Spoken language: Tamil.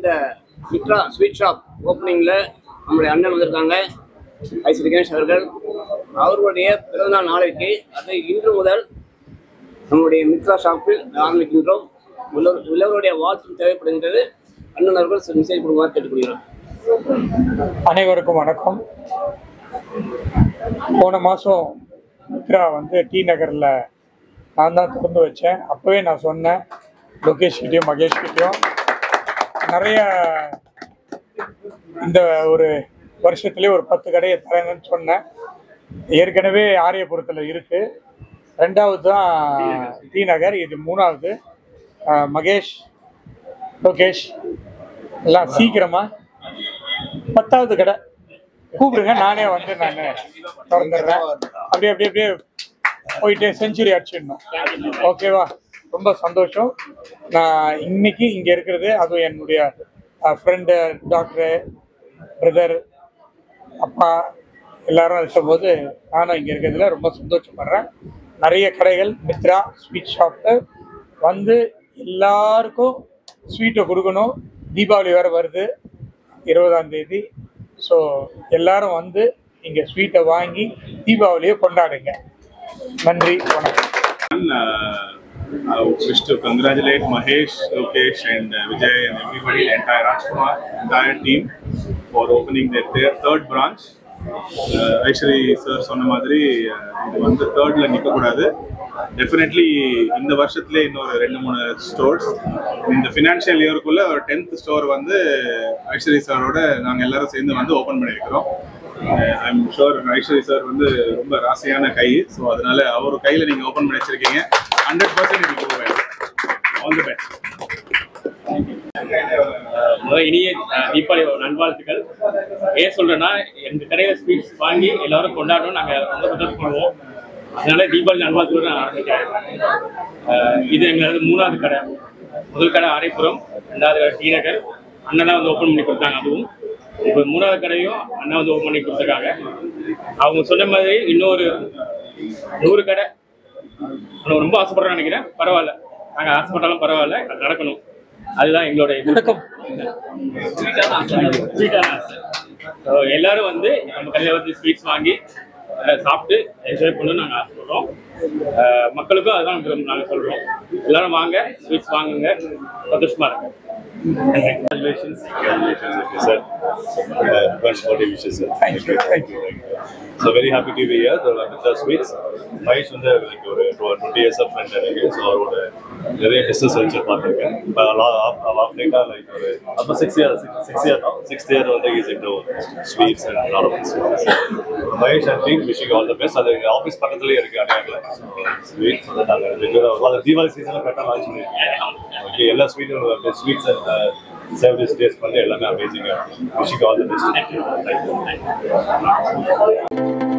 இந்த மித்ரா ஸ்வீட் ஷாப் ஓப்பனிங்கில் நம்முடைய அண்ணன் வந்திருக்காங்க, ஐஸ்வரி கணேஷ் அவர்கள். அவர்களுடைய பிறந்தநாள் நாளைக்கு அதை இன்று முதல் நம்முடைய மித்ரா ஷாப்பில் ஆரம்பிக்கின்றோம். உள்ளவருடைய வாழ்த்து தேவைப்படுகின்றது. அண்ணன் அவர்கள் மெசேஜ் கொடுக்குமாறு கேட்டுக்கொள்கிறோம். அனைவருக்கும் வணக்கம். போன மாதம் மித்ரா டி நகரில் நான் தான் திறந்து வச்சேன். அப்போவே நான் சொன்னேன் லோகேஷ் கிட்டேயும் மகேஷ் கிட்டேயும் நிறைய இந்த ஒரு வருஷத்துலேயே ஒரு 10 கடையை தரேங்கன்னு சொன்னேன். ஏற்கனவே ஆரியபுரத்தில் இருக்குது, 2வது தான் டி நகர், இது 3வது. மகேஷ் லோகேஷ் எல்லாம் சீக்கிரமாக 10வது கடை கூப்பிடுங்க, நானே நான் திறந்துடுறேன். அப்படியே அப்படியே அப்படியே போயிட்டு செஞ்சுரி அடிச்சிடணும். ஓகேவா? ரொம்ப சந்தோஷம். நான் இன்னைக்கு இங்கே இருக்கிறது, அதுவும் என்னுடைய ஃப்ரெண்டு, டாக்டரு, பிரதர், அப்பா எல்லாரும் இருக்கும்போது நானும் இங்கே இருக்கிறதுல ரொம்ப சந்தோஷப்படுறேன். நிறைய கடைகள் மித்ரா ஸ்வீட் ஷாப்பு எல்லாருக்கும் ஸ்வீட்டை கொடுக்கணும். தீபாவளி வேறு வருது 20ஆம் தேதி. ஸோ எல்லாரும் இங்கே ஸ்வீட்டை வாங்கி தீபாவளியை கொண்டாடுங்க. நன்றி, வணக்கம். I wish to congratulate Mahesh, Lokesh and Vijay and everybody, the entire Rajkumar, entire team for opening their third branch. Aishwari sir சொன்ன மாதிரி இது 3rd நிற்க கூடாது. டெஃபினெட்லி இந்த வருஷத்துலேயே இன்னொரு 2-3 ஸ்டோர்ஸ் இந்த ஃபினான்ஷியல் இயருக்குள்ள ஒரு 10th ஸ்டோர் ஐஸ்வரி சாரோட நாங்கள் எல்லாரும் சேர்ந்து ஓப்பன் பண்ணியிருக்கிறோம். ஐம் ஷுர் ஐஸ்வரி சார் ரொம்ப ராசியான கை. ஸோ அதனால அவர் கையில் நீங்கள் ஓப்பன் பண்ணி வச்சிருக்கீங்க. 100% இது போவேன். All the best. இனிய தீபாவளி நல்வாழ்த்துக்கள். ஏன் சொல்றேன்னா, எங்கள் கடையில் ஸ்வீட்ஸ் வாங்கி எல்லாரும் கொண்டாடணும், நாங்கள் ரொம்ப சந்தோஷப்படுவோம். அதனால தீபாவளி நல்வாழ்த்துக்கள் நான் ஆரம்பிக்கிறேன். இது எங்களது 3வது கடை. முதல் கடை ஆரைப்புறம், 2வது கடை டி நகர். அண்ணன் தான் ஓப்பன் பண்ணி கொடுத்தாங்க. அதுவும் இப்போ 3வது கடையும் அண்ணா ஓப்பன் பண்ணி கொடுத்துருக்காங்க. அவங்க சொன்ன மாதிரி இன்னொரு 100 கடை ரொம்ப ஆசைப்படுறேன்னு நினைக்கிறேன். பரவாயில்ல, நாங்கள் ஆசைப்பட்டாலும் பரவாயில்ல, அது நடக்கணும். அதுதான் எங்களோட ஸ்வீட்டான ஆசை. எல்லாரும் நம்ம கடையில் ஸ்வீட்ஸ் வாங்கி சாப்பிட்டு என்ஜாய் பண்ணணும்னு நாங்கள் ஆசைப்படுறோம். மக்களுக்கும் அதுதான் நாங்கள் சொல்கிறோம். எல்லாரும் வாங்க, ஸ்வீட்ஸ் வாங்குங்க, சந்தோஷமாக இருங்க. Congratulations. Congratulations, sir. Advance birthday wishes, sir. Thank you. Thank you. So very happy to be here. The Mithra Sweets. Mahesh like ஒரு 20 years of friend எனக்கு. So அவரோட நிறைய business venture பார்த்திருக்கேன். lately like ஒரு அப்ப 6 year now. 6th year is into sweets and a lot of things. Mahesh and team wishing all the best. அது ஆபீஸ் பக்கத்துலயே இருக்கு அடையாளல. Sweets நாங்க ரெகுலரா தீபாவளி சீசன்ல கரெக்ட்டா லான்ச் பண்ணிருக்கோம். ஓகே, எல்லா ஸ்வீட்ஸ் and service days பண்ணி எல்லாமே அமேசிங்கா. Wishing all the best. Thank you.